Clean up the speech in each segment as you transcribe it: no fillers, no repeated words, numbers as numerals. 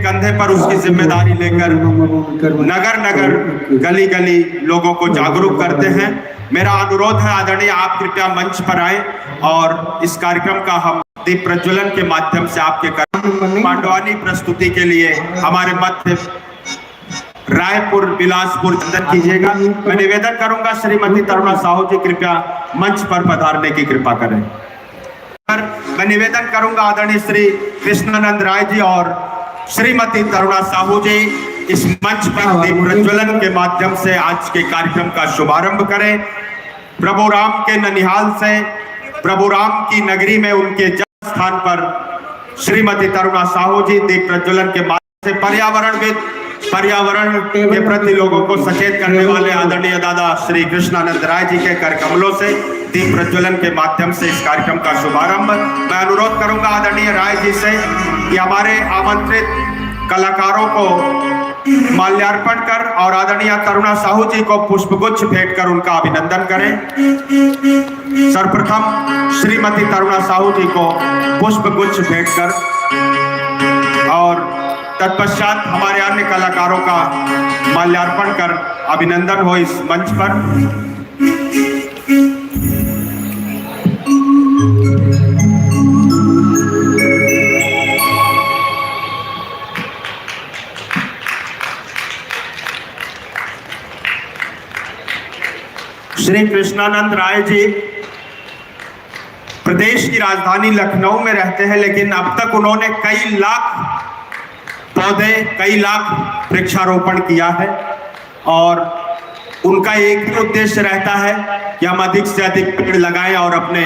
कंधे पर उसकी जिम्मेदारी लेकर नगर नगर गली गली लोगों को जागरूक करते हैं। मेरा अनुरोध है आदरणीय आप कृपया मंच पर आए और इस कार्यक्रम का हम दीप प्रज्वलन के माध्यम से आपके पांडवानी प्रस्तुति के लिए हमारे मध्य रायपुर बिलासपुर चंदन कीजिएगा। मैं निवेदन करूंगा श्रीमती तरुणा साहू जी कृपया मंच पर पधारने की कृपा करें। मैं निवेदन करूंगा आदरणीय श्री कृष्णानंद राय जी और श्रीमती तरुणा साहू जी इस मंच पर दीप प्रज्वलन के माध्यम से आज के कार्यक्रम का शुभारंभ करें। प्रभु राम के ननिहाल से प्रभु राम की नगरी में उनके जन्म स्थान पर श्रीमती तरुणा साहू जी दीप प्रज्वलन के माध्यम से पर्यावरण के प्रति लोगों को सचेत करने वाले आदरणीय दादा श्री कृष्णानंद राय जी के कर कमलों से दीप प्रज्वलन के माध्यम से इस कार्यक्रम का शुभारंभ। मैं अनुरोध करूंगा आदरणीय राय जी से कि हमारे आमंत्रित कलाकारों को माल्यार्पण कर और आदरणीय तरुणा साहू जी को पुष्पगुच्छ भेंट कर उनका अभिनंदन करें। सर्वप्रथम श्रीमती तरुणा साहू जी को पुष्पगुच्छ भेंट कर और तत्पश्चात हमारे अन्य कलाकारों का माल्यार्पण कर अभिनंदन हो इस मंच पर। श्री कृष्णानंद राय जी प्रदेश की राजधानी लखनऊ में रहते हैं, लेकिन अब तक उन्होंने कई लाख पौधे कई लाख वृक्षारोपण किया है और उनका एक ही उद्देश्य रहता है कि हम अधिक से अधिक पेड़ लगाएं और अपने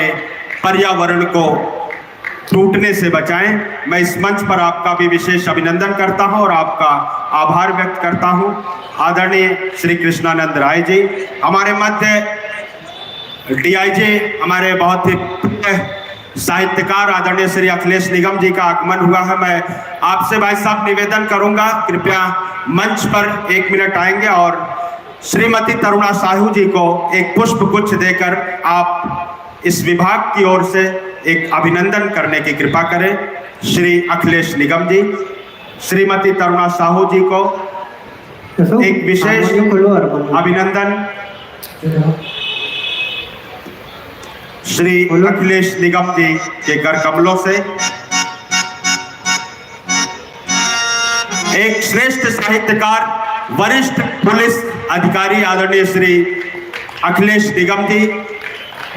पर्यावरण को टूटने से बचाएं। मैं इस मंच पर आपका भी विशेष अभिनंदन करता हूं और आपका आभार व्यक्त करता हूं। आदरणीय श्री कृष्णानंद राय जी हमारे मध्य डीआईजी हमारे बहुत ही साहित्यकार आदरणीय श्री अखिलेश निगम जी का आगमन हुआ है। मैं आपसे भाई साहब निवेदन करूंगा कृपया मंच पर 1 मिनट आएंगे और श्रीमती तरुणा साहू जी को एक पुष्प गुच्छ देकर आप इस विभाग की ओर से एक अभिनंदन करने की कृपा करें। श्री अखिलेश निगम जी श्रीमती तरुणा साहू जी को एक विशेष अभिनंदन श्री अखिलेश निगम जी के कर कमलों से। एक श्रेष्ठ साहित्यकार वरिष्ठ पुलिस अधिकारी आदरणीय श्री अखिलेश निगम जी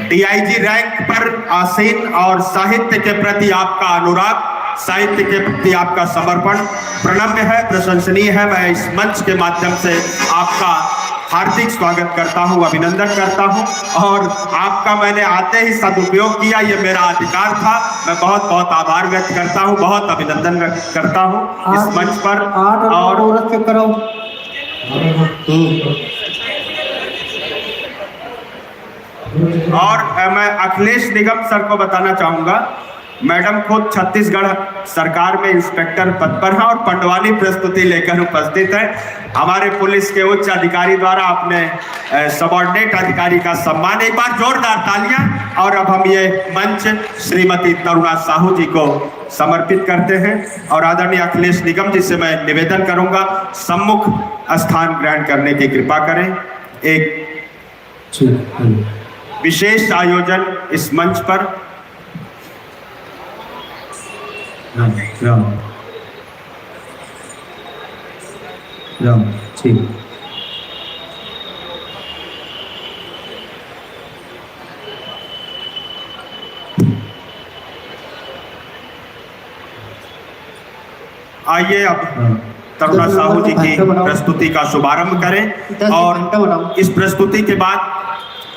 डीआईजी रैंक पर आसीन और साहित्य के प्रति आपका अनुराग साहित्य के प्रति आपका समर्पण प्रणम्य है, प्रशंसनीय है। मैं इस मंच के माध्यम से आपका हार्दिक स्वागत करता हूं, अभिनंदन करता हूं और आपका मैंने आते ही सदुपयोग किया, ये मेरा अधिकार था। मैं बहुत बहुत आभार व्यक्त करता हूं, बहुत अभिनंदन व्यक्त करता हूं इस मंच पर। और मैं अखिलेश निगम सर को बताना चाहूंगा, मैडम खुद छत्तीसगढ़ सरकार में इंस्पेक्टर पद पर है और पंडवानी प्रस्तुति लेकर उपस्थित है। हमारे पुलिस के उच्च अधिकारी द्वारा अपने सबऑर्डिनेट अधिकारी का सम्मान, एक बार जोरदार तालियां। और अब हम ये मंच श्रीमती तरुणा साहू जी को समर्पित करते हैं और आदरणीय अखिलेश निगम जी से मैं निवेदन करूंगा सम्मुख स्थान ग्रहण करने की कृपा करें। एक विशेष आयोजन इस मंच पर राम ठीक आइए अब तरुणा साहू जी की प्रस्तुति का शुभारंभ करें और इस प्रस्तुति के बाद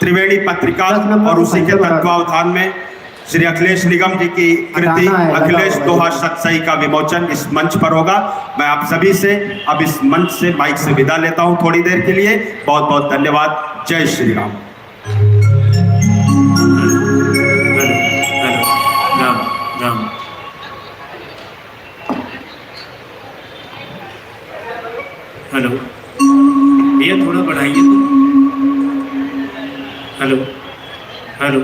त्रिवेणी पत्रिका और उसी के तत्वावधान में श्री अखिलेश निगम जी की कृति अखिलेश दोहा सतसई का विमोचन इस मंच पर होगा। मैं आप सभी से अब इस मंच से माइक से विदा लेता हूं थोड़ी देर के लिए। बहुत बहुत धन्यवाद। जय श्री राम। हेलो भैया थोड़ा बढ़ाइए तो। हेलो हेलो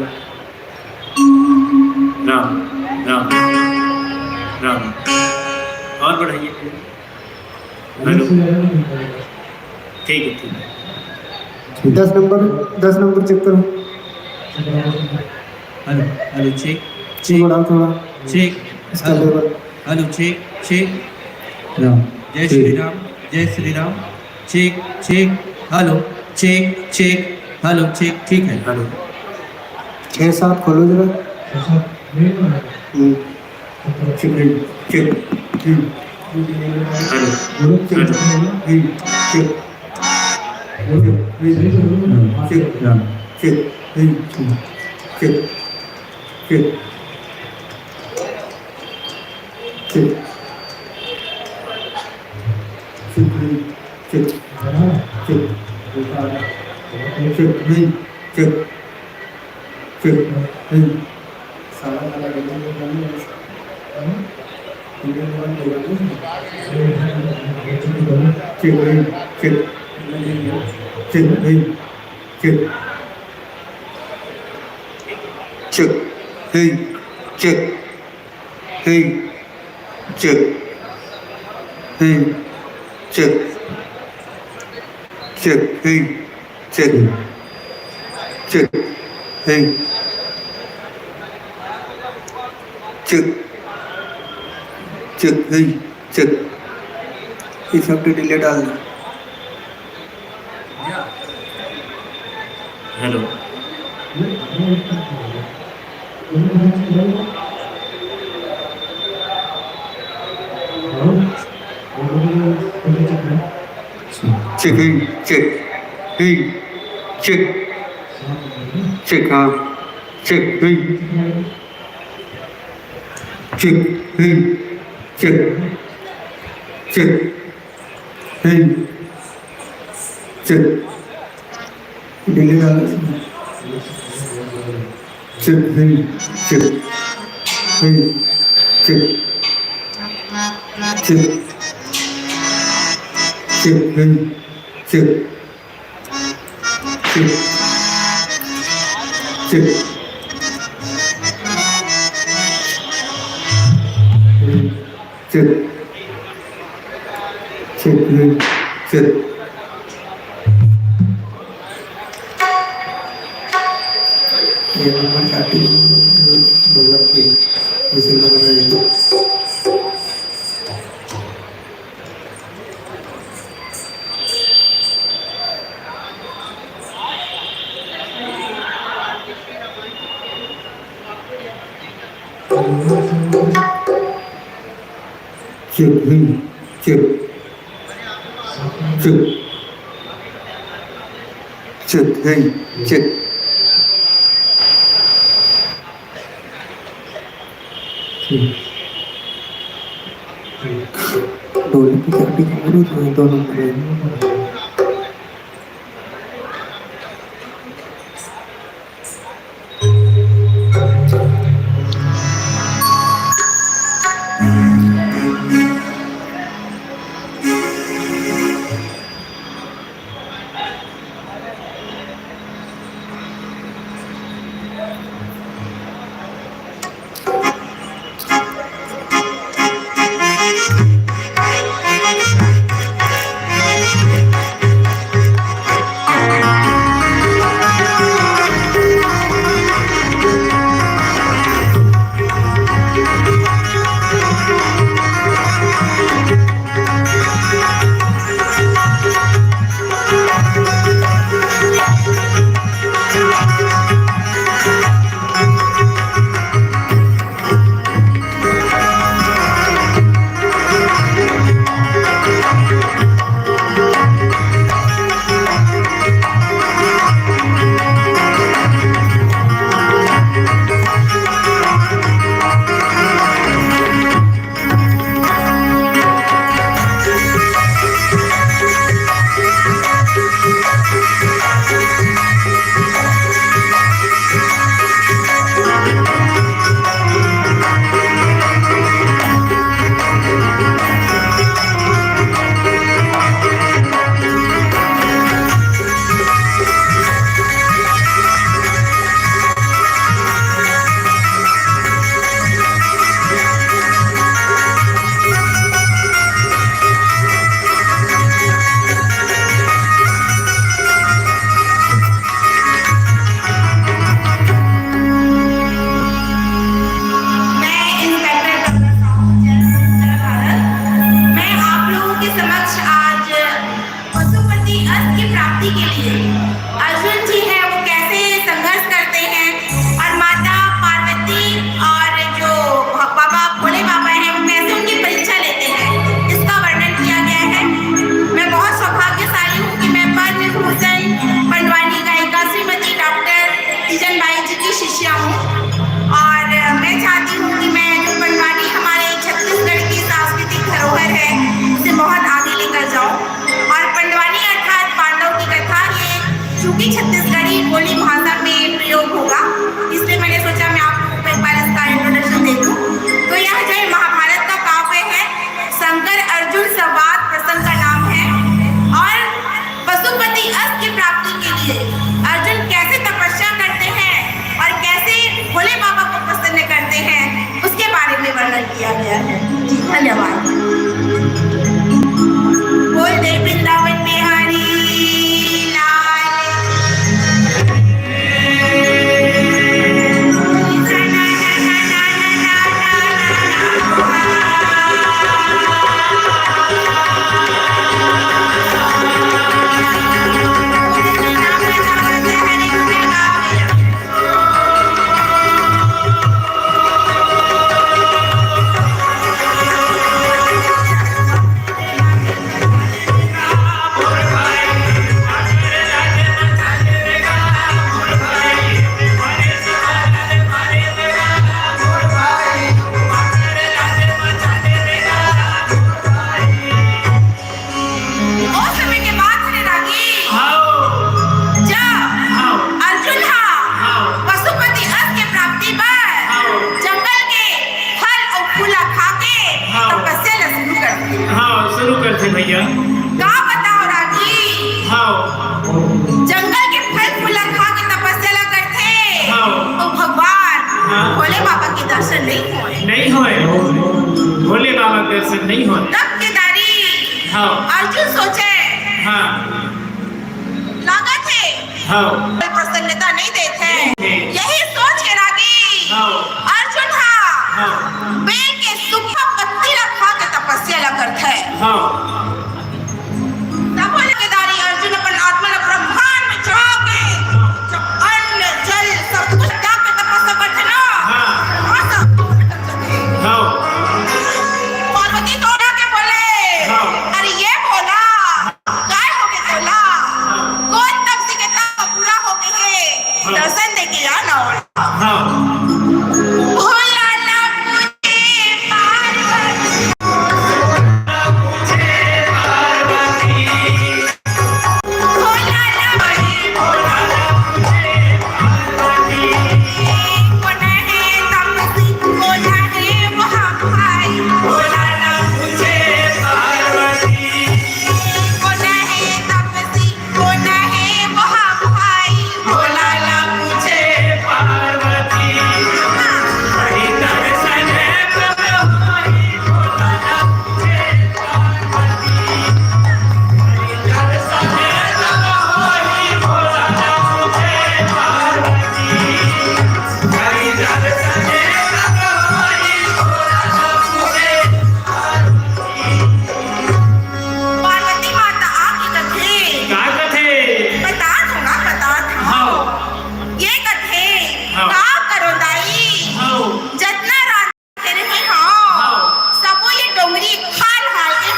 राम राम राम और बढ़ाइए। हेलो ठीक है ठीक है 10 नंबर चेक करो। हेलो हेलो चेक ये चेक बढ़ाओ थोड़ा चेक इसका hello level. Hello check check Ram जय ठीक। श्री राम जय Shri Ram check check hello check check hello check ठीक है हेलो 6-7 खोलो जरा। Check check hello check Ram check check check check effect delay डाल दो। Hello Check, check, check, check, check, check, check, check, check, delay डालो इसमें। check, check, check, check, check, check, check, check, check, check, ये number starting dollar पे जैसे लग रहा है। check, check, check, check, check. ढोल की चाटी करो तो दो नंबर है। अर्जुन जी हैं वो कैसे संघर्ष करते हैं और माता पार्वती और जो बाबा भोले बाबा हैं वो कैसे उनकी परीक्षा लेते हैं, इसका वर्णन किया गया है। मैं बहुत सौभाग्यशाली हूँ कि मैं पद्म भूषण पंडवानी गायिका श्रीमती डॉक्टर तीजन बाई जी की शिष्या हूँ और मैं चाहती हूँ कि मैं जो पंडवानी हमारे छत्तीसगढ़ की सांस्कृतिक धरोहर है उसे बहुत आगे लेकर जाऊँ। और पंडवानी अर्थात पांडव की कथा, ये चूंकि छत्तीसगढ़ी बोली भाषा में प्रयोग होगा इसलिए मैंने सोचा मैं आपको एक बार इसका इंट्रोडक्शन दे दूँ। तो यह जो महाभारत का काव्य है शंकर अर्जुन संवाद प्रसंग का नाम है और पशुपति अस्त की प्राप्ति के लिए अर्जुन कैसे तपस्या करते हैं और कैसे भोले बाबा को प्रसन्न करते हैं उसके बारे में वर्णन किया गया है। जी धन्यवाद। बोल दे वृंदावन बिहारी लाल। भैया का बताओ राजी। हाँ जंगल के फल फूल खा के तपस्या करते हाँ तो भगवान हाँ भोले बाबा के दर्शन नहीं होए भोले बाबा के दर्शन नहीं होए। तब केदारी हाँ अर्जुन सोचे हाँ लागत है हाँ प्रसन्नता नहीं देते यही सोच के रागी हाँ अर्जुन हाँ बेल के सूखा पत्ती रखा के तपस्या करते हाँ तब बोले केदारी अर्जुन अपन आत्मा ने ब्रह्मांड में चढ़ा के अन्न जल सब कुछ त्याग के तपस्या करते ना हाँ पार्वती तोड़ा के बोले हाँ अरे ये बोला काय हो गया बोला कौन तब से कहता पूरा हो गए है दर्शन दे के आना हाँ भोला ना पूछे पार्वती भोला ना कौन है तपसी भोला रे महाभाई भोला ना कौन है तपसी कौन है महाभाई भोला ना पार्वती माता आके कथे का कथे बता दूंगा बता हाँ ये कथे हाँ। का करो दाई हाँ जितना रात के रहे हाँ सबो ये डोंगरी खाल के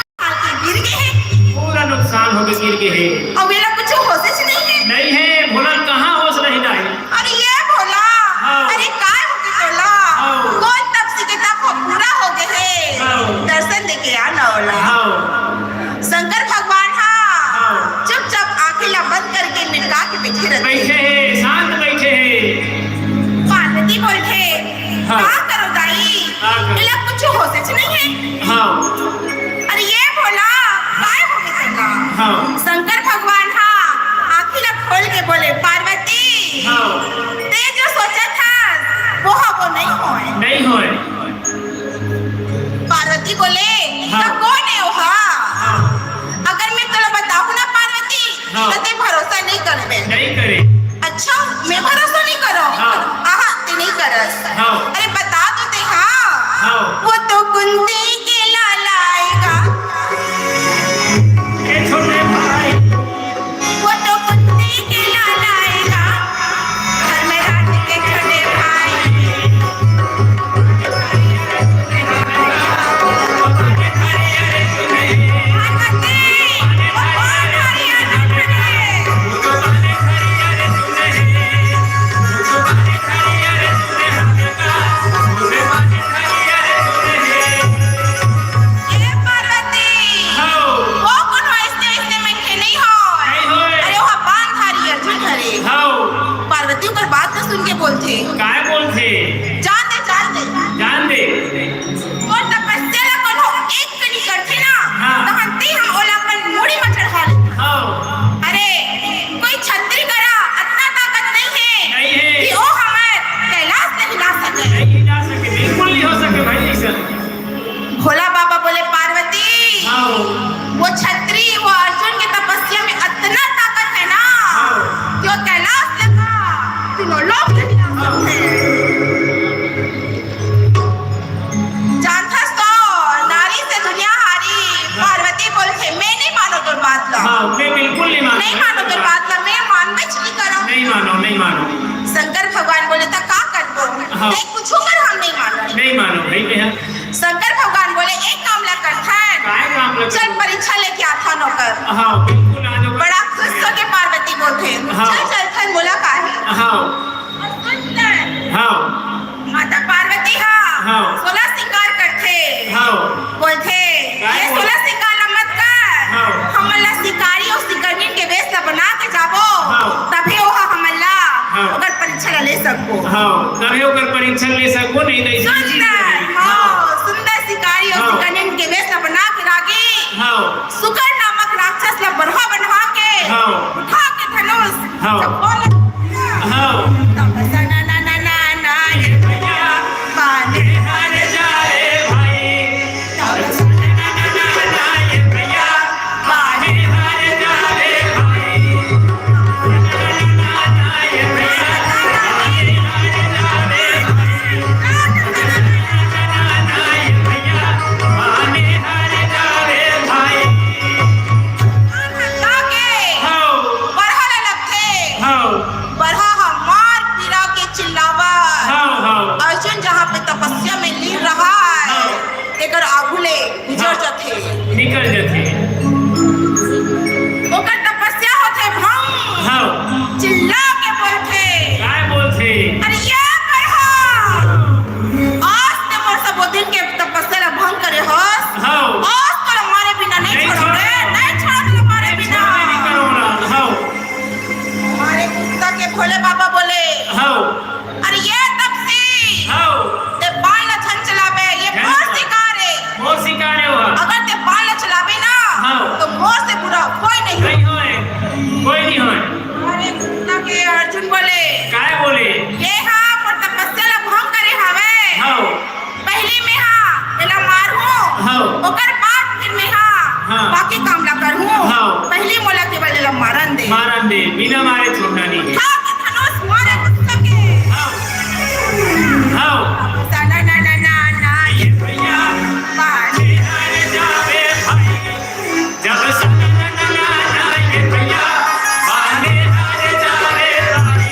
गिर गए हैं पूरा नुकसान हो गया गिर के है और वेला कुछ होश नहीं है नहीं है भोला कहाँ होश नहीं नहीं अरे ये बोला हाँ। अरे काय हो गया बोला हाँ। कौन तब से किताब पूरा हो गए है हाँ। दर्शन दे के आना होला हाँ शंकर भगवान हाँ हाँ चुपचाप आंखें ला बंद करके मिटा के बैठे रहते बैठे है शांत बैठे है पार्वती बोलते हाँ। क्या करो दाई हाँ, करो। ये लोग कुछ हो सच नहीं है हाँ अरे ये बोला काय हो गया तेरा हाँ शंकर भगवान हाँ आंखें ला खोल के बोले पार्वती हाँ ते जो सोचा था वो नहीं होए नहीं होए पार्वती बोले हाँ। तो कौन है वो हाँ अगर मैं तुला बताऊं ना पार्वती हाँ। तो ते भरोसा नहीं करबे नहीं करे अच्छा मैं भरोसा नहीं करो हाँ। आहा ते नहीं करस हाँ। अरे बता तो ते हाँ हाँ वो तो कुंती के हाँ वो छत्री वो अर्जुन की तपस्या में इतना ताकत है ना कि वो कैलाश लगा तीनों लोग नहीं आ सकते। जानथस तो नारी से दुनिया हारी पार्वती बोलते मैं नहीं मानो तो बात ला। हाँ मैं बिल्कुल नहीं मानो। नहीं मानो तो बात ला मैं मानबे नहीं करो। नहीं मानो नहीं मानो। शंकर भगवान बोले तो का कर दो हाँ। नहीं कुछ कर हम नहीं मानो। नहीं मानो भाई भैया। शंकर भगवान बोले एक काम ला कर काय काम ला कर? चल परीक्षा लेके आता नौकर। हाँ बिल्कुल आ जाओ। बड़ा खुश हो के पार्वती बोलते हाँ। चल चल थन बोला का है। हाँ हाँ माता पार्वती हाँ हाँ। 16 श्रृंगार करते हाँ बोलते काय ये बोल- 16 श्रृंगार ला मत कर हाँ। हमला शिकारी और शिकरनी के वेश ला बना के जाबो हाँ। तभी वो हमला हाँ। ओकर परीक्षा ला ले सकबो। हाँ तभी होकर परीक्षा ले सको नहीं तो इसी चीज सुंदर में। हाँ सुंदर शिकारी और हाँ। शिकरनी के वेश ला बना के रागी हाँ सुकर नामक राक्षस ला बरहा बनवा के हाँ। उठा के धनुष हाँ। चप्पल हाँ तब ना ना ना ना ना ना ये भैया बाने हार जाए भाई। तब ना ये भैया बाने हार जाए भाई। ना ये भैया ना ये भैया बाने हार जाए भाई। लागे हाँ बरहा ला लगते हाँ बरहा मार पिरा के चिल्लावा हाँ हाँ अर्जुन जहाँ पे तपस्या में लीन रहा है एकर आगुले गुजर जाते निकल जाते। ओकर तपस्या होते भंग हाँ चिल्ला के बोलते काय बोलते। अरे ये बरहा आज ते मोर सब दिन के तपस्या ला भंग करे होस हाँ आज तो हमारे बिना नहीं नहीं छोड़ोगे छोड़ो। नहीं छोड़ोगे हमारे बिना नहीं करो ना। हाँ हमारे कुत्ता के भोले बाबा बोले हाँ अरे ये तपसी हाँ ते बाल न छन चलावे ये मोर शिकार है मोर सिखाने हुआ अगर ते बाल न चलावे ना हाँ। तो मोर से बुरा कोई नहीं नहीं होए कोई नहीं होए। हमारे कुत्ता के अर्जुन बोले काय बोले। ये हाँ मोर तपस्या ला भंग करे हवे हाँ पहली में हाँ एला मारू हाँ। ओकर बाद फिर में हाँ हाँ। बाकी काम ला करू हाँ। पहली मोला केवल एला मारन दे मारन दे बिना मारे छोड़ना नहीं है। हाँ के धनुष मारे कुत्ता के हाँ हाँ ना ना ना ना ना ये भैया बाने हार जावे भाई। जब सना ना ना ना ना ये भैया बाने हार जावे भाई।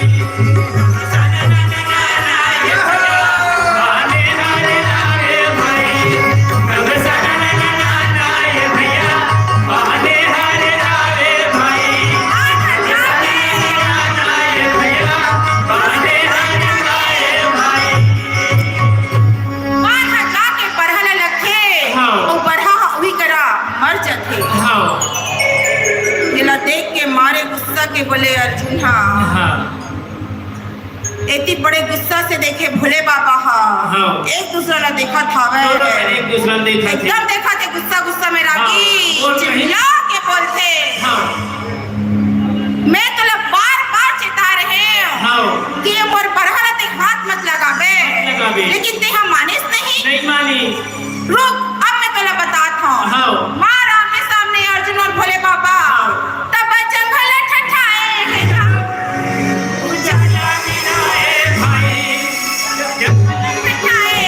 सना ना ना ना ना ये भैया बाने हार जावे भाई। जब सना ना ना ना ना ये भैया बाने हार जावे भाई। बान हटा के बरहा ला लगथे हाँ। और बरहा हुई करा मर जाथे एला देख के मारे गुस्सा के बोले अर्जुन हाँ इतनी बड़े गुस्सा से देखे भोले बाबा हाँ। एक दूसरा ला देखा था एक दूसरा देखा थे। एकदम देखा थे गुस्सा गुस्सा में रागी हाँ, और कहीं- चिल्ला के बोलते हाँ मैं तुला बार बार चेता रहे हाँ कि ये मोर बरहा ला ते हाथ मत लगावे लगावे। लेकिन ते हम मानिस नहीं नहीं मानी। रुक अब मैं तुला बताता हूँ हाँ मार आमने सामने अर्जुन और भोले बाबा तब जंगल ठठाए उजाला मिलाए भाई। ठठाए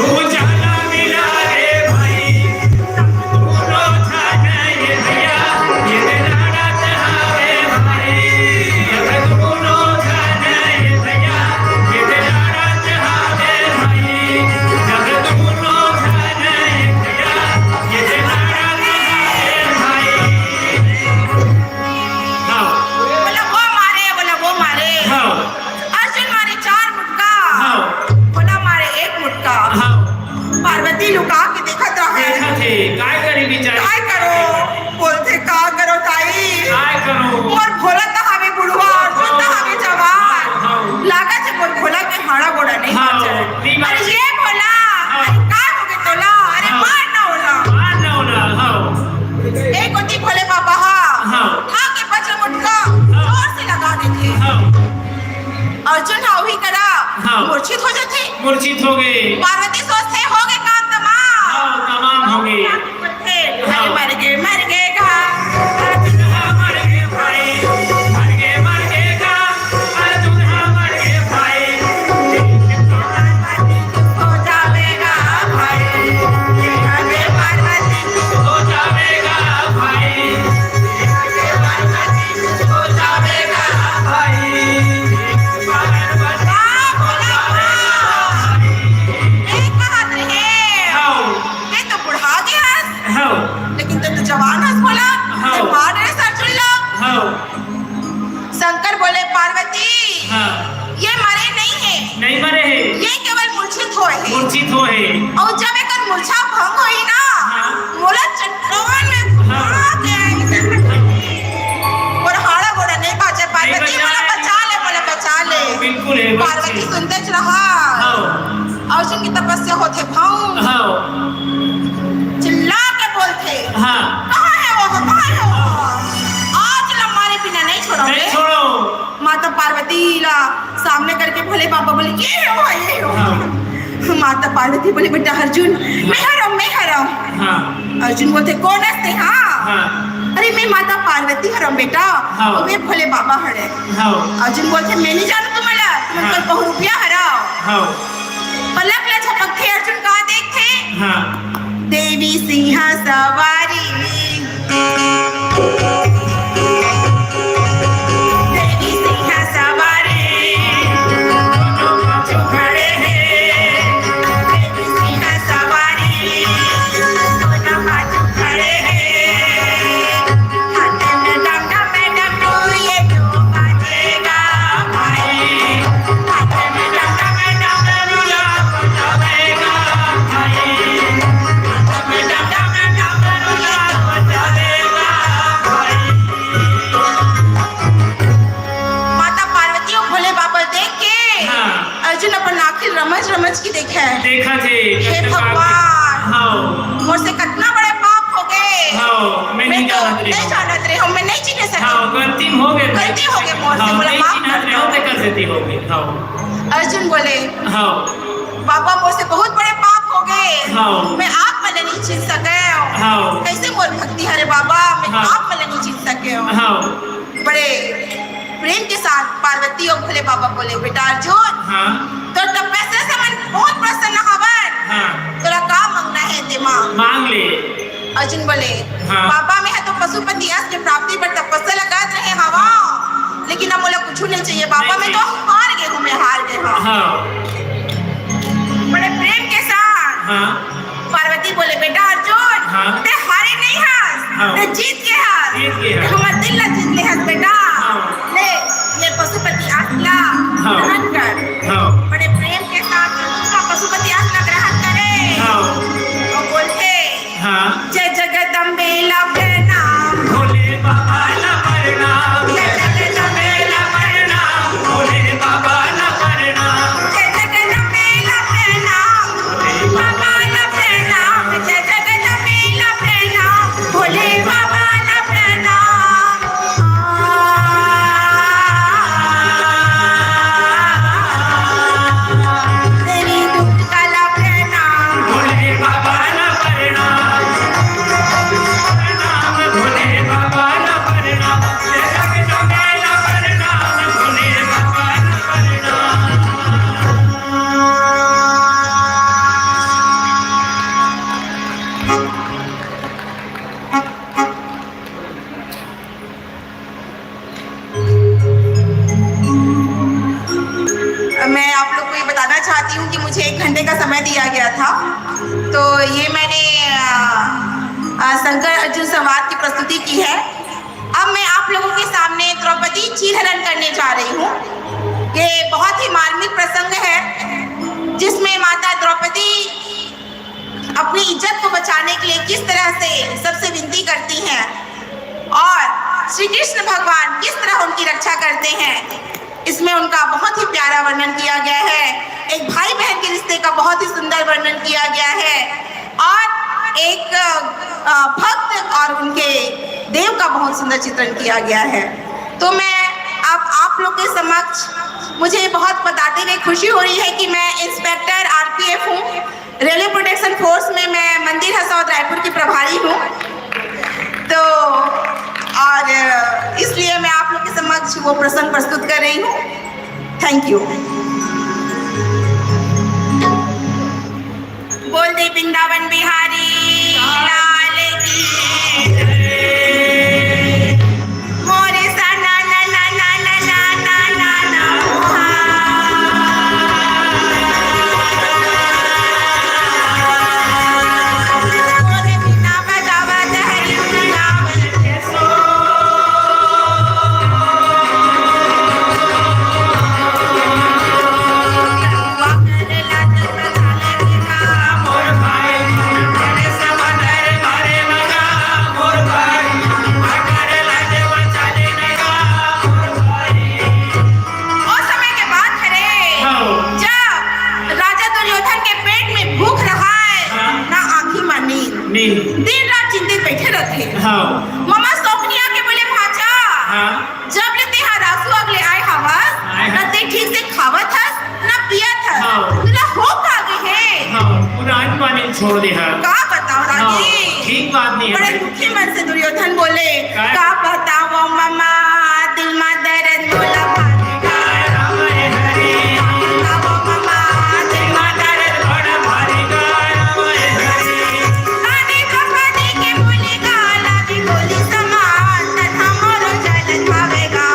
उजाला मिलाए भाई। दोनों छाने ये भैया ये तेरा रात हावे भाई। जब दोनों छाने ये भैया ये तेरा रात हावे भाई। जब दोनों छाने ये भैया ये तेरा रात हावे भाई। हाँ बोला वो मारे हाँ अर्जुन मारे 4 मुक्का हाँ भोला मारे 1 मुक्का हाँ पार्वती लुका के देखत रहे देखा थे काय करी बिचारी। काय करो बोलते का करो ताई काय करो। मोर भोला तो हमें बुढ़वा अर्जुन तो हमें जवान हाँ। लागा से मोर भोला के हाड़ा गोड़ा नहीं हाँ, बचल नहीं बचल। अरे ये भोला हाँ। अरे का हो गए तोला अरे हाँ। मार ना होला हाँ ना होला। हाँ एक गोटी भोले बाबा हाँ। खा के बचल मुटका जोर से लगा देते हाँ अर्जुन हाँ वही करा हाँ। मूर्छित हो जाते मूर्छित हो गए। पार्वती सोचते हो गए काम तमाम हाँ तमाम हो गए। लेकिन तो तू जवान हंस बोला हाँ। तो मार रहे अर्जुन लोग। हाँ शंकर बोले पार्वती हाँ ये मरे नहीं है, नहीं मरे है, ये केवल मूर्छित हुए है। मूर्छित हो है। और जब एक मूर्छा भंग हुई ना हाँ। बोला चट्टान में हाँ। और हाड़ा गोड़ा नहीं बचा। पार्वती बचा बोला है। बचा ले, बोला बचा ले। बिल्कुल है पार्वती सुनते रहा हाँ अर्जुन की तपस्या होते भंग हाँ चिल्ला के बोलते हाँ कहाँ है वो, कहाँ है वो, आज हमारे बिना नहीं छोड़ोगे। नहीं छोड़ो। माता पार्वती ला सामने करके भोले बाबा बोले ये हो ये हो। हाँ। माता पार्वती बोले बेटा अर्जुन मैं हराऊं मैं हराऊं। हाँ अर्जुन बोलते कौन हंसते हाँ हाँ अरे मैं माता पार्वती हराऊं बेटा हाँ। और मैं भोले बाबा हरे। हाँ अर्जुन बोलते मैं नहीं जानू तुम्हारा तुम हाँ। कल बहु रुपया हराओ। हाँ पलक ला झपकते अर्जुन कहाँ देखते हाँ देवी सिंह सवारी देवी सिंह सवारी जो खड़े हैं देवी सिंह सवारी दोनों बाजू खड़े हैं हाथ में डमडम ये जो बाजेगा भाई हाथ में डमडम या बजाएगा भाई हाथ में डमडम या बजाएगा भाई। माता पार्वती और भोले बाबा देख के हाँ। अर्जुन अपन आखिर रमज रमज की देखे देखा थे। हे भगवान हाँ मोर से कितना बड़े पाप हो गए। हाँ मैं नहीं तो जानत रही नहीं हूँ। जानत रही हूँ मैं नहीं चिन्ह सकी। हाँ गलती हो गई। गलती हो गई मोर से, हाँ बोला नहीं माफ चिन्हत कर रहे हो दो। तो कर देती होगी। हाँ अर्जुन बोले हाँ बाबा मोर से बहुत बड़े पाप हो गए हाँ। मैं आप में नहीं चिन्ह सके हाँ। कैसे मोर भक्ति हरे बाबा मैं हाँ। आप में नहीं चिन्ह सके हाँ बड़े प्रेम के साथ पार्वती और भोले बाबा बोले बेटा अर्जुन हाँ तो तपस्या से मन बहुत प्रसन्न हवन हाँ तोरा का मांगना है दिमाग। मांग ले। अर्जुन बोले हाँ। बाबा में है तो पशुपति यश की प्राप्ति पर तपस्या लगा रहे हवा लेकिन अब मुझे कुछ नहीं चाहिए बाबा नहीं मैं तो हार गए हूँ मैं हार गए हूँ। हाँ बड़े प्रेम के साथ हाँ पार्वती बोले बेटा अर्जुन हाँ। ते हारे नहीं हंस हाँ। ते जीत के हंस जीत के हंस। हमारा दिल ला जीत ले हंस बेटा हाँ। ले ये पशुपति आसला हाँ। ग्रहण कर। हाँ बड़े प्रेम के साथ उसका पशुपति आसला ग्रहण करे हाँ और बोलते हाँ जय जगदम्बे ला प्रणाम भोले बाबा ला प्रणाम। जय जगदम्बे ला प्रणाम भोले बाबा ला प्रणाम। जय जगदम्बे ला प्रणाम बाबा ला प्रणाम जय जगदम्बे ला प्रणाम भोले बाबा ला प्रणाम। तेरी दूध का ला प्रणाम भोले बाबा ला प्रणाम। प्रणाम भोले बाबा ला प्रणाम। जय जगदम्बे ला प्रणाम। भोले बाबा ला प्रणाम। मैं आप लोग को ये बताना चाहती हूँ कि मुझे 1 घंटे का समय दिया गया था तो ये मैंने शंकर अर्जुन संवाद की प्रस्तुति की है। अब मैं आप लोगों के सामने द्रौपदी चीरहरण करने जा रही हूँ। ये बहुत ही मार्मिक प्रसंग है जिसमें माता द्रौपदी अपनी इज्जत को बचाने के लिए किस तरह से सबसे विनती करती हैं और श्री कृष्ण भगवान किस तरह उनकी रक्षा करते हैं इसमें उनका बहुत ही प्यारा वर्णन किया गया है। एक भाई बहन के रिश्ते का बहुत ही सुंदर वर्णन किया गया है और एक भक्त और उनके देव का बहुत सुंदर चित्रण किया गया है। तो मैं अब आप लोग के समक्ष मुझे बहुत बताते हुए खुशी हो रही है कि मैं इंस्पेक्टर RPF हूँ। रेलवे प्रोटेक्शन फोर्स में मैं मंदिर हसौद रायपुर की प्रभारी हूँ। तो और इसलिए मैं आप लोग के समक्ष वो प्रसंग प्रस्तुत कर रही हूँ। Thank you. बोल दे वृंदावन बिहारी लाल की मोरे सा ना ना ना ना ना ना ना ना ना मोरे बिना बजावा रखे हाँ मामा सौखनिया के बोले भाचा हाँ जब ले ते रासु अगले आए हवस आए ना ते ठीक से खावत हस ना पियत हस हाँ। तुला हो कागे है हाँ पुरान पानी छोड़ दे हाँ का बताओ हाँ राजी ठीक बात नहीं बड़े है दुखी मन से दुर्योधन बोले काय? का बताओ मामा दिल में दर्द मोला भागा राम हरे बताओ मामा दिल में दर्द बड़ा भारी गा राम हरे काने कपाने के बोले गाला भी बोली समान तथा मोरो जलन भावेगा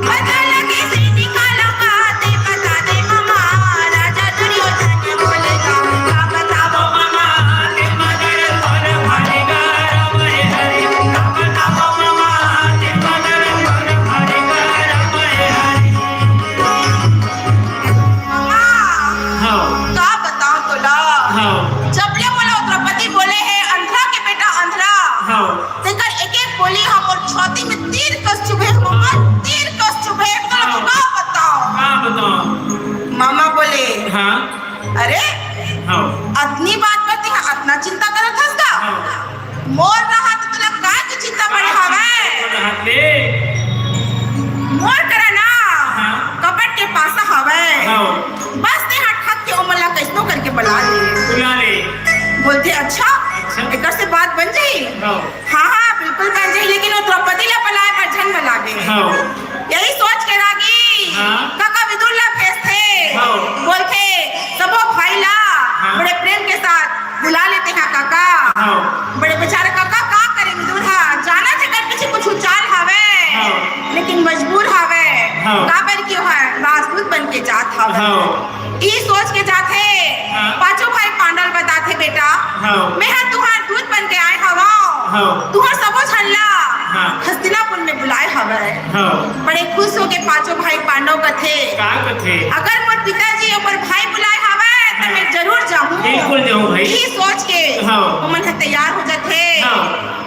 बदल के से निकालो का ते बता दे मामा राजा दुर्योधन बोलेगा का बताओ मामा दिल में दर्द बड़ा भारी गा राम हरे बताओ मामा दिल में दर्द बड़ा भारी गा राम हरे मामा हाँ का बताओ तोला हाँ जब ले मोला द्रौपदी बोले है अंधरा के बेटा अंधरा हाँ तेकर एक एक बोली हम और छाती में तीर कस चुभे मामा तीर कस चुभे तो का बताओ हाँ बताओ मामा बोले हाँ अरे हाँ अतनी बात करती है अतना चिंता करत हस का हाँ मोर रहा तो तुला काय की चिंता पड़े हवे हाथ ले मोर करा ना हाँ। कपट के पासा हवे हाँ बस ने हट हट के उमला कैसनो करके बुला ले बुला ले बोलते अच्छा एकर से बात बन जाई हाँ हाँ हाँ बिल्कुल बन जाई लेकिन वो द्रौपदी ला पलाए पर झन में लागे हाँ यही सोच के रागी हाँ। काका विदुर ला भेजते हाँ। बोलते सबो भाई ला हाँ। बड़े प्रेम के साथ बुला लेते हैं काका हाँ बड़े बेचारे काका का करे विदुर हा जाना थे कर पीछे कुछ उचाल हवे हाँ। लेकिन मजबूर हवे हाँ। का पर क्यों है राजपूत बन के जात हवे हाँ ई सोच के जाते हाँ। पांचों भाई पांडल बताते बेटा हाँ। मैं हा तुहार दूध बन के आए हवा हाँ। तुहार सबो छल्ला हाँ। हस्तिनापुर में बुलाए हवे हाँ बड़े खुश हो के पांचों भाई पांडव कथे का कथे अगर मोर पिताजी ऊपर भाई बुलाए हवे तो मैं जरूर जाऊं बिल्कुल जाऊं भाई यही सोच के हाँ। मन है तैयार हो जाते हाँ।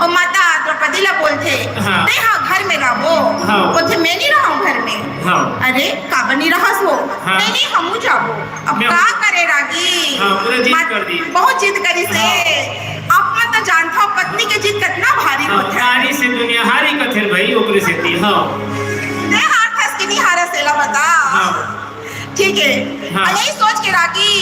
और माता द्रौपदी ला बोलते हाँ। नहीं हाँ घर में रहो हाँ। बोलते मैं नहीं रहूं घर में हाँ अरे काबर नहीं रहस वो हाँ। नहीं हमू जाबो अब मैं- का करे रागी हाँ, पूरा जिद मात- कर दी। बहुत जिद करी से आप मत तो जानता हो पत्नी के जिद कितना भारी हाँ होता है नारी से दुनिया हारी कथे भाई ओकरे से ती हाँ ते हाथ फंस के नहीं हारा सेला बता हाँ ठीक है हाँ। यही सोच के रागी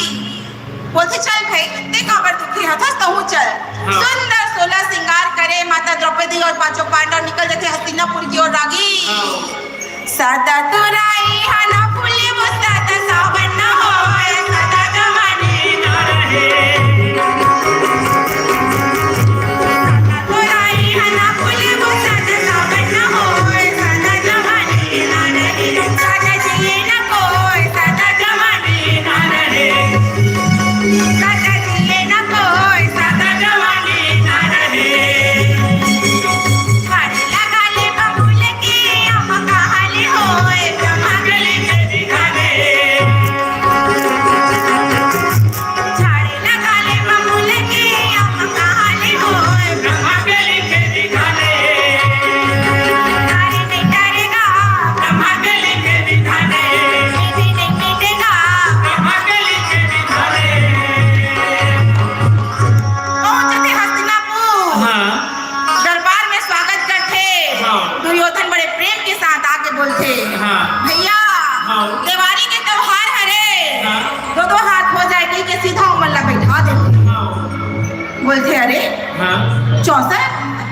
बोलते चल भाई ते काबर दुखी हथस तो हूँ चल हाँ। सुंदर 16 श्रृंगार करे माता द्रौपदी और पांचों पांडव निकल जाते हस्तिनापुर की ओर रागी हाँ सदा तुराई हना फूले वो सदा सावन न होए सदा जवानी न रहे सदा तुराई हना फूले वो सदा सावन न होए सदा जवानी न रहे सदा जिए न कोई सदा जवानी न रहे सदा जिए न कोई सदा जवानी न रहे हारे लगा ले बबूल के हम कहाले होए ब्रह्मागले के दिखाने झाड़े लगा ले बबूल के हम कहाले होए ब्रह्मागले के दिखाने तारे नहीं डरेगा ब्रह्मागले के दिखाने भी नहीं मिटेगा ब्रह्मागले के दिखाने पहुंचते हस्तिनापुर हाँ दरबार में स्वागत करते हाँ। दुर्योधन बड़े प्रेम के साथ आके बोलते हाँ। भैया हाँ। दिवाली के त्योहार हरे हाँ। दो हाथ हो जाएगी के सीधा उमल्ला बैठा देते हाँ बोलते अरे हाँ चौसर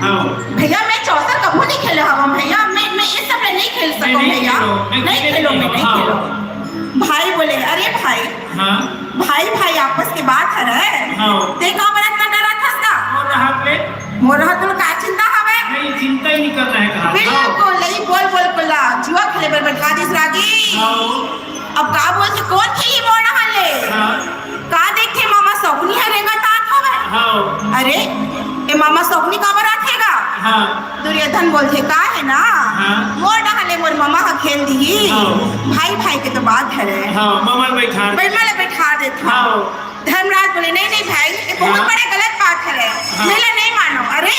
हाँ भैया मैं चौसर कबू नहीं खेले हवा भैया मैं ये सब में नहीं खेल सकूं नहीं भैया खेलो, मैं नहीं खेल खेलो मैं नहीं नहीं हाँ। खेलो भाई बोले अरे भाई हाँ भाई भाई आपस की बात है हाँ। देखा बड़ा इतना डरा था और रहा पे मोर तुम का चिंता हवे नहीं चिंता ही नहीं करना है कहा बिल्कुल नहीं बोल बोल बोला जुआ खेले पर बैठा दिस रागी हाँ अब का बोल से कौन खेली मोड़ हले हाँ का देखे मामा सपनी हरेगा तात हवे हाँ अरे ए मामा सपनी का बराठेगा हाँ दुर्योधन बोलते का है ना हाँ। मोड़ हले मोर मामा का खेल दी हाँ। भाई भाई के तो बात है रे हाँ मामा बैठा बैठा बैठा देता हाँ धर्मराज बोले नहीं नहीं भाई ये बहुत हाँ। बड़े गलत बात है मेरे नहीं मानो अरे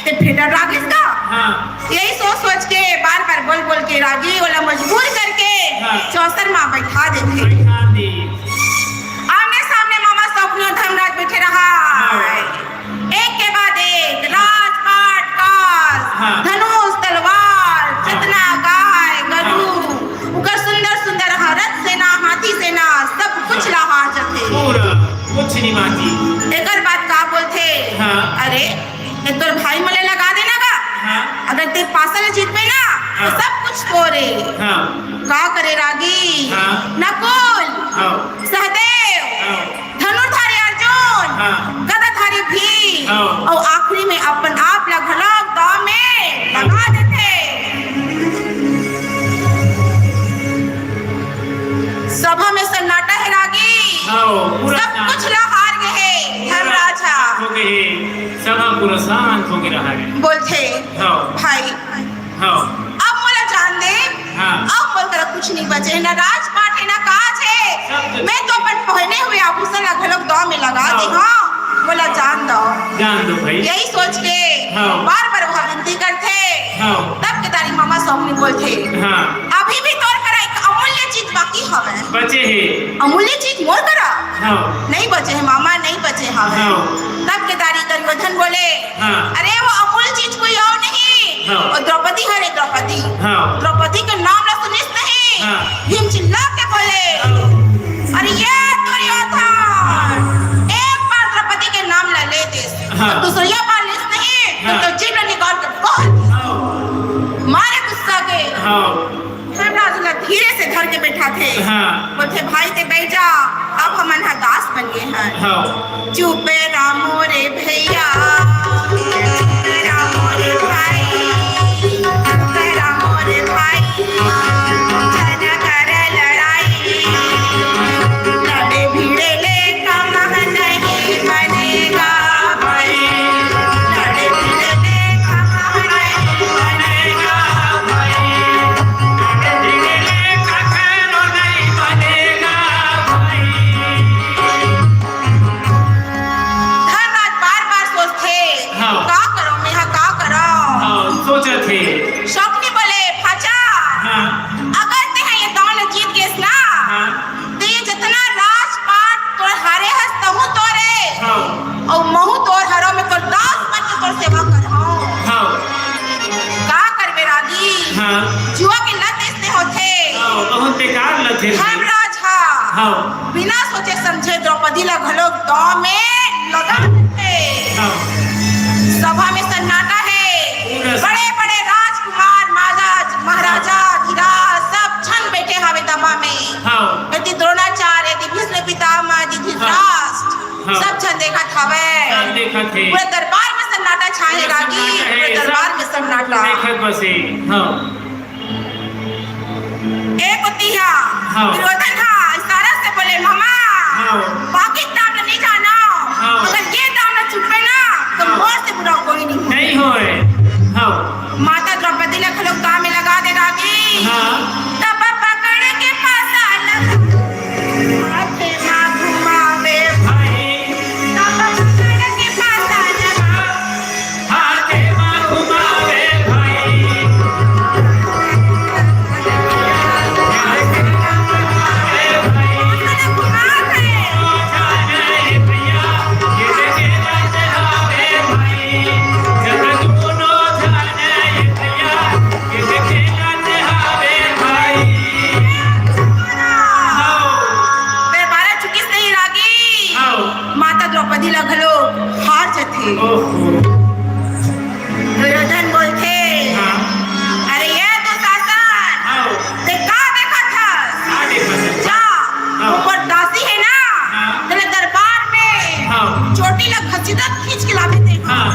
ते फिर रागी का हाँ यही सोच सोच के बार बार बोल बोल के रागी वाला मजबूर करके हाँ। चौसर माँ बैठा देते बैठा दी आमने सामने मामा स्वप्न धर्मराज बैठे रहा हाँ। एक के बाद एक राजपाट अगर ते पासल जीत पे ना तो हाँ। सब कुछ तोरे हाँ का करे रागी हाँ। नकुल हाँ सहदेव हाँ धनुर्धारी अर्जुन हाँ। गदाधारी भीम हाँ। और आखिरी में अपन आप ला घलोक दाव में लगा देते सभा में सन्नाटा है रागी हाँ पूरा सब कुछ ला हार गए धर्मराज हो गए सभा पूरा शांत हो गया है बोलते हाँ भाई हाँ अब मोला जान दे हाँ। अब बोल कर कुछ नहीं बचे ना राजपाट है ना काज सब है कुछ। मैं तो अपन पहने हुए आभूषण ला घलोक दाव में लगा दी हाँ। हाँ बोला जान दो जान दो भाई यही सोच के हाँ। बार बार वहाँ विनती करते हाँ तब के तारी मामा सौमनी बोलते हाँ अभी भी तोर करा एक अमूल्य चीज बाकी हवे बचे है अमूल्य चीज मोर करा हाँ नहीं बचे है मामा नहीं बचे हवे हाँ। तब के तारी दुर्योधन बोले हाँ। अरे वो अमूल्य चीज कोई और नहीं हाँ। और द्रौपदी है द्रौपदी हाँ द्रौपदी के नाम ना सुनिस नहीं हाँ। भीम चिल्ला के बोले अरे ये दुर्योधन एक बार द्रौपदी के नाम ला ले दे हाँ। और दूसरी बार लिस नहीं हाँ। तो जीभ निकाल के बोल हाँ मारे गुस्सा के हाँ धर्मराज ला धीरे से धर के बैठा थे हाँ बोलते भाई ते बैठ जा अब हम यहाँ दास बन गए हैं हाँ चुपे रामो रे भैया रामो रे भाई रामो रे भाई जन कर लड़ाई लड़े भिड़े ले कम नहीं बनेगा भाई लड़े भिड़े ले कम नहीं बनेगा धर्मराज बार बार सोचते हाँ। का करो मैं यहाँ का करो हाँ सोचा थे शौकनी बोले फाचा हाँ अगर ते हैं ये दान जीत गेस ना हाँ तो ये जितना राजपाट तोर हारे हस तहु तोरे हाँ और महु तोर हरो में तोर दास बन के तोर सेवा करहूं हाँ का करबे रागी हाँ जुआ के लत इसने होते हाँ बहुत बेकार लथे धर्मराज हा हाँ बिना सोचे समझे द्रौपदी ला घलोक दाव में लगा देते हाँ सभा में सन्नाटा है पूरा बड़े बड़े राजकुमार महाराजा धीराज सब छन बैठे हवे दमा में हाँ यदि द्रोणाचार्य यदि भीष्म पितामह यदि धृतराष्ट्र हाँ। सब छन देखत हवे सब देखा थे पूरे दरबार में सन्नाटा छाए रागी पूरे दरबार में सन्नाटा देखत बसे हाँ एक उतिया हाँ। दुर्योधन हा इशारा से बोले मामा हाँ। बाकी दाम नहीं जाना हाँ। अगर ये दाम न छुपे ना तो हाँ। मोर से बुरा कोई नहीं हो नहीं होए हाँ माता द्रौपदी ने खलोक दाम में लगा दे रागी हाँ तब पकड़ के पासाल हाथे मां घुमावे भाई तब पकड़ के पासाल हाथे माँ घुमावे भाई घुमावे जाने भैया ये देखे जाते हावे भाई जब दोनों जाने भैया ये देखे जाते हावे भाई हाँ दरबारा चुकिस नहीं रागी हाँ माता द्रौपदी ला खलोक हार जथे ओहो दुर्योधन बोलते हाँ अरे ये तो शासन हाँ ते का देखा था आगे बस जा हाँ। ऊपर दासी है ना हाँ। तेरे दरबार में हाँ चोटी लग खसीदा खींच के लाते थे हाँ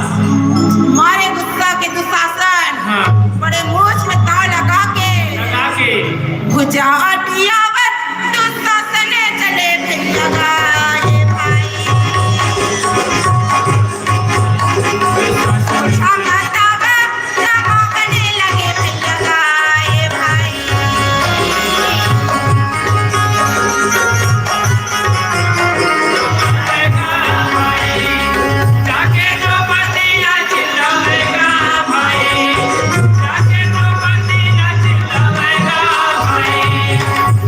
मारे गुस्सा के दुशासन हाँ बड़े मूछ में ताव लगा के लगा के भुजा अटियावत दुशासन चले फिर लगाए भाई क्षमतावत नमकने लगे फिर लगाए भाई जाके जो बंदिया चिल्लाएगा भाई जाके जो बंदिया चिल्लाएगा भाई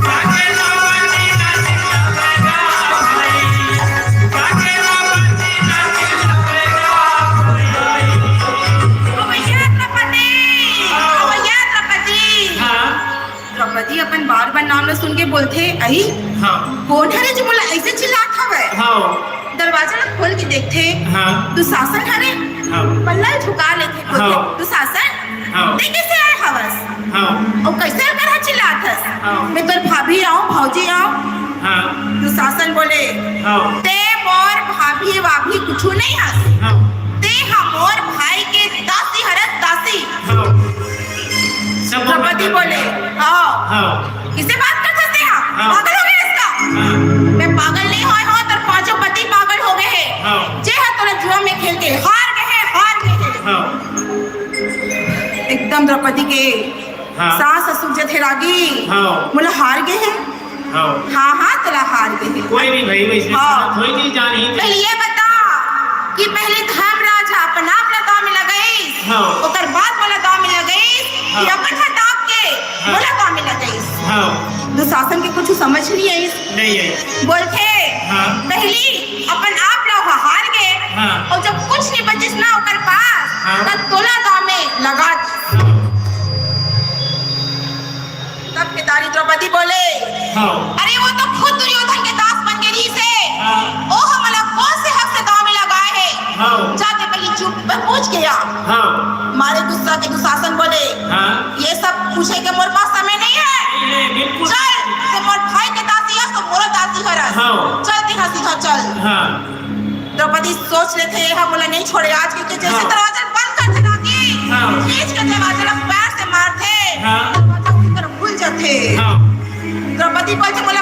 जाके जो बंदिया चिल्लाएगा भाई जाके जो बंदिया चिल्लाएगा भाई अवैया द्रौपदी अवैया द्रौपदी हाँ द्रौपदी अपन बार बार नाम न सुन के बोलते आई हाँ कौन है जो मोला ऐसे चिल्लात हवे हाँ दरवाजा ला खोल के देखते हाँ दुशासन हरे हाँ पल्ला झुका लेते हाँ। दुशासन हाँ। ते कैसे आए हवस हाँ और कैसे कर चिल्लात हस हाँ। मैं तोर भाभी आऊं भौजी आऊं हाँ दुशासन बोले हाँ ते मोर भाभी वाभी कुछ नहीं हस हाँ ते हमोर भाई के दासी हरत दासी हाँ सब द्रौपदी बोले हाँ हाँ किसे बात करते थे हाँ। पागल हो गए इसका हाँ मैं पागल नहीं होए हो तर पांचों पति पागल हो गए हैं हाँ। जे है तोरा जुआ में खेल के हार गए हैं हाँ एकदम द्रौपदी के हाँ। सास ससुर जे थे रागी हाँ। बोला हार गए हैं हाँ हाँ हाँ तोरा हार गए हैं कोई भी भाई वैसे हाँ। कोई नहीं जानी पहले ये बता कि पहले धर्मराज अपना दाव में लगई हाँ। ओकर बाद बोला दाव में लगई हाँ। कि अपन हटाप के हाँ। बोला दाव में लगई हाँ दुशासन के कुछ समझ नहीं आई नहीं है बोलते हाँ। पहली अपन आप लोग हार गए हाँ। और जब कुछ नहीं बचिस ना ओकर पास हाँ। तब तोला दाव में लगा हाँ तब केदारी द्रौपदी बोले हाँ अरे वो तो खुद दुर्योधन के दास बन गई रही से हाँ। ओ हमारा कौन से हक से दाव में लगाए है हाँ। जाके पहले चुप पर पूछ गया हाँ मारे गुस्सा के दुशासन बोले हाँ ये सब पूछे के मोर पास समय नहीं है ये बिल्कुल चल ते मोर भाई के दासी है तो मोर दासी हरस हाँ। चल दिखा सीधा चल हाँ द्रौपदी सोच रहे थे हम बोला नहीं छोड़े आज के जैसे हाँ। दरवाजा बंद कर देना की हाँ। खींच के दरवाजा पैर से मारते हाँ। दरवाजा खुलकर खुल जाते हाँ द्रौपदी बोलते बोला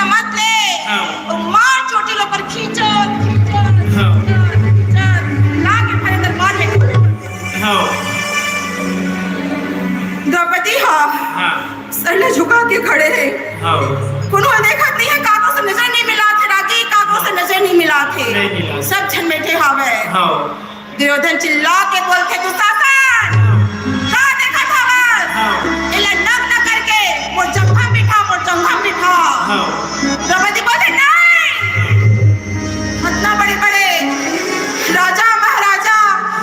मत ले हाँ। और मार चोटी लोग पर खींचो हाँ। लाके भरे दरबार में हाँ द्रौपदी हाँ हाँ सरले झुका के खड़े रहे हाँ कोनो देखत नहीं है कागों से नजर नहीं मिला थे रागी कागों से नजर नहीं मिला थे नहीं मिला। सब झन बैठे हावे हाँ दुर्योधन चिल्ला के बोलते दुशासन का देखत हावे हाँ। इला नग न करके मोर जंघम बिठा हाँ द्रौपदी बोले नहीं इतना बड़े बड़े राजा महाराजा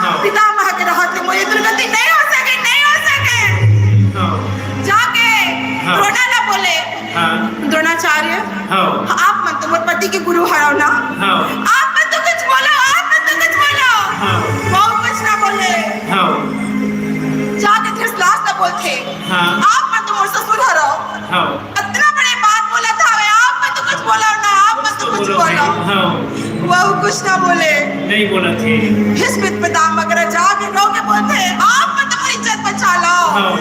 हाँ। पितामह के रहते मुझे दुर्गति नहीं हो सके हाँ जाके हाँ। द्रोणा ना बोले हाँ द्रोणाचार्य हाँ आप मत मोर पति के गुरु हराओ ना हाँ आप मत तो कुछ बोलो हाँ। वो कुछ ना बोले हाँ जाके धृतराष्ट्र ना बोलते हाँ। आप मत मोर ससुर हराओ हाँ इतना बड़े बात बोला था वे आप मत तो कुछ बोलो ना आप मत तो कुछ बोलो हाँ वो कुछ ना बोले नहीं बोला थे भीष्म पितामह वगैरह जाके लोग बोलते आप मत अपनी इज्जत बचा लो हाँ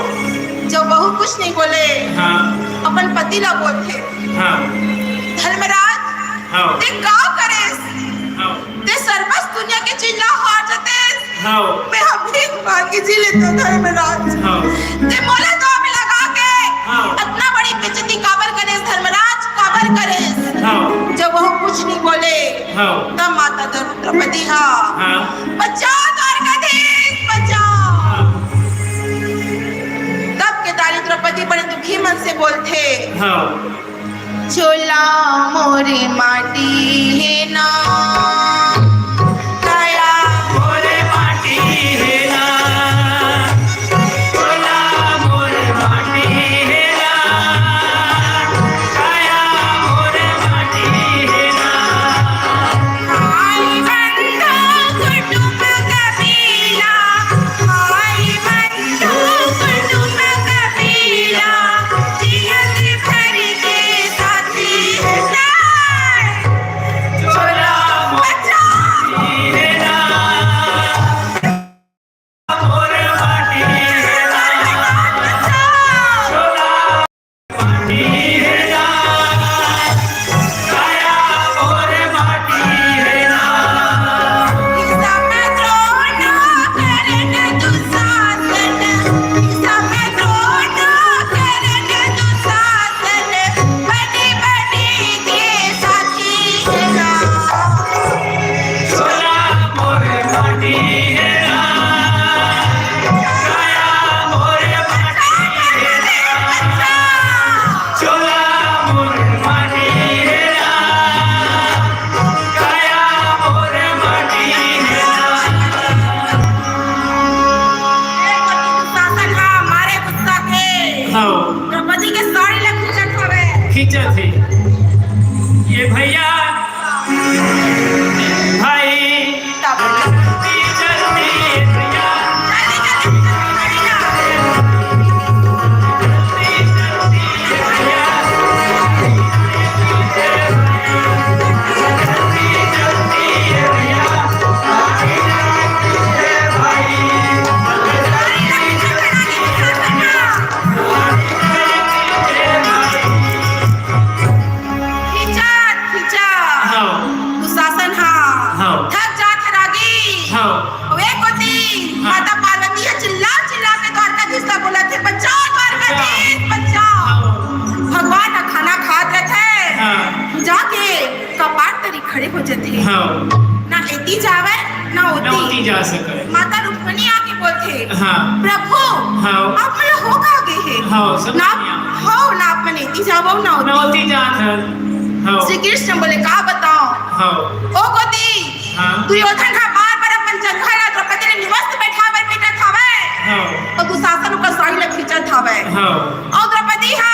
जो बहू कुछ नहीं बोले हाँ अपन पति ला बोलते हाँ धर्मराज हाँ ते का करे हाँ ते सर्वस दुनिया के चिल्ला हार जाते हाँ मैं अभी मांग के जी लेता धर्मराज हाँ ते मोला तो में लगा के हाँ। इतना बड़ी बेइज्जती काबर करे धर्मराज काबर करे हाँ जब वो कुछ नहीं बोले हाँ तब माता द्रौपदी हाँ हाँ बचाओ द्वारकाधीश बचाओ हाँ तब केदारी द्रौपदी बड़े दुखी मन से बोलते हाँ चोला मोरी माटी है ना काया मोरे माटी है ना चोला मोरे माटी है ना काया मोरे माटी है ना आई बंधु कुटुंब कबीला आई बंधु कुटुंब कबीला जियत भर के साथी है चोला बचाओ हाँ ना एती जावे ना नौती होती। जा सके माता रुक्मणी आके बोलते हाँ प्रभु हाँ आप मला हो का गए है हाँ सब ना हो ना आप मन एती जावो ना होती। नौती जात है हाँ श्री कृष्ण बोले का बताओ हाँ ओ गोती हाँ दुर्योधन का बार अपन जंघा ला द्रौपदी ने निवस्त बैठा बर पीटा थावे हाँ और दुशासन का साड़ी ला खींचा थावे हाँ और द्रौपदी हा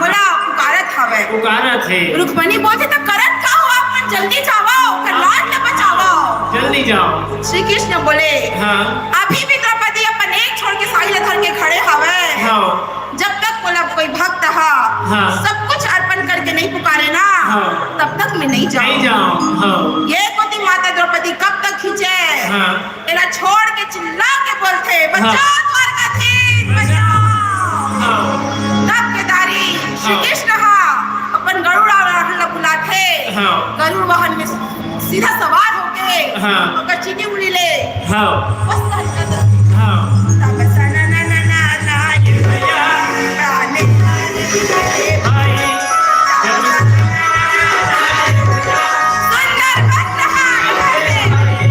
मोला पुकारत थावे। पुकारत है रुक्मणी बोलते तो करत का हो अपन जल्दी जावो कर लाज न बचावो। जल्दी जाओ श्री कृष्ण बोले हाँ अभी भी द्रौपदी अपन एक छोड़ के साड़ी ला धर के खड़े हवे हाँ जब तक बोला कोई भक्त हा हाँ। सब कुछ अर्पण करके नहीं पुकारे ना हाँ। तब तक मैं नहीं नहीं जाऊँ। जाओ हाँ ये कोती माता द्रौपदी कब तक खींचे हाँ इन्हें छोड़ के चिल्ला के बोलते बचाओ हाँ। द्वारकाधीश बचाओ। हाँ तब केदारी श्री हाँ। कृष्ण हा अपन गरुड़ वाहन बुलाते हाँ। गरुड़ वाहन में सीधा सवार होके हाँ। और चीनी उड़ी ले हाँ बस कर हाँ तब सना ना ना ना ना ये प्राण भाई जब सुंदर भक्त हा सुंदर भक्त हा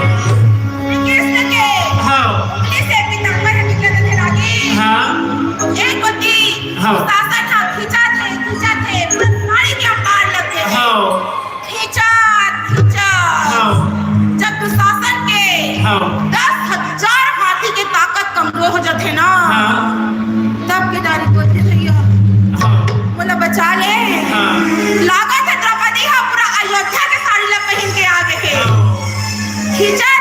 कृष्ण के हाँ से पीताम्बर निकलत थे रागी हाँ एक होती हाँ। शासन था खींचा थे पूरा साड़ी के अंबार लगते थे हाँ खींचा हाँ जब दुशासन के हाँ 10,000 हाथी के ताकत कमजोर हो जाते ना हाँ तब केदारी बोलते भैया हाँ बोला बचा ले हाँ लागत है द्रौपदी हा पूरा अयोध्या के साड़ी ला पहन के आगे के खींचा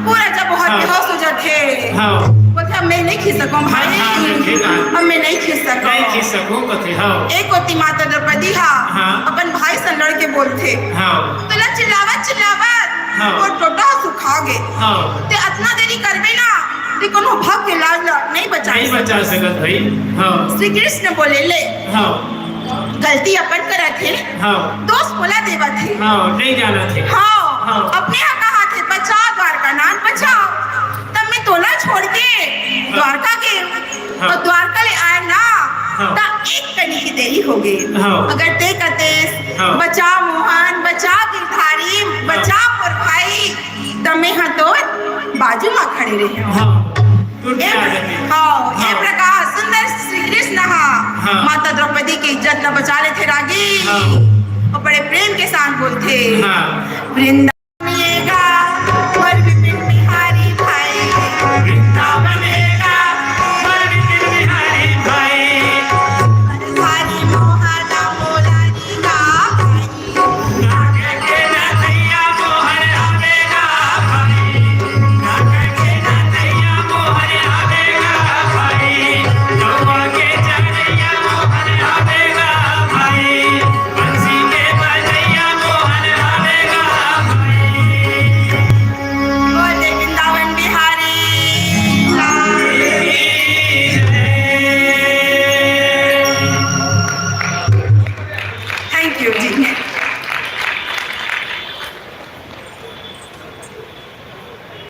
पूरा जब बहुत हाँ। बेहोश हो जाते हाँ बोलते अब मैं नहीं खींच सकूं भाई हाँ, मैं खींच- अब मैं नहीं खींच नहीं खींच सकूं। सकूँ कथे हाँ एक होती माता द्रौपदी हा हाँ। अपन भाई से लड़ के बोलते हाँ तो चिल्लावत हाँ। वो टोटा सुखा गे हाँ ते इतना देरी करबे ना ते कोनो भक्त के लाज ला नहीं बचा नहीं बचा सकत भाई हाँ श्री कृष्ण बोले ले हाँ गलती अपन करत थे हाँ दोस्त बोला देवा थे हाँ नहीं जाना थे हाँ हाँ। अपने यहाँ कहा थे बचाओ द्वारका नाथ बचाओ तब मैं तोला छोड़ के द्वारका के हाँ। और द्वारका ले आए ना हाँ। तब एक कनी की देरी हो गई हाँ। अगर ते कहते हाँ। बचा मोहन बचा गिरधारी बचा और भाई तब मैं हाँ तो बाजू में खड़े रहे हाँ टूट के आ जाते हाँ ये हाँ। प्रकार सुंदर श्री कृष्ण हाँ। माता द्रौपदी की इज्जत न बचा ले थे रागी हाँ। और बड़े प्रेम के साथ बोलते हाँ वृंदा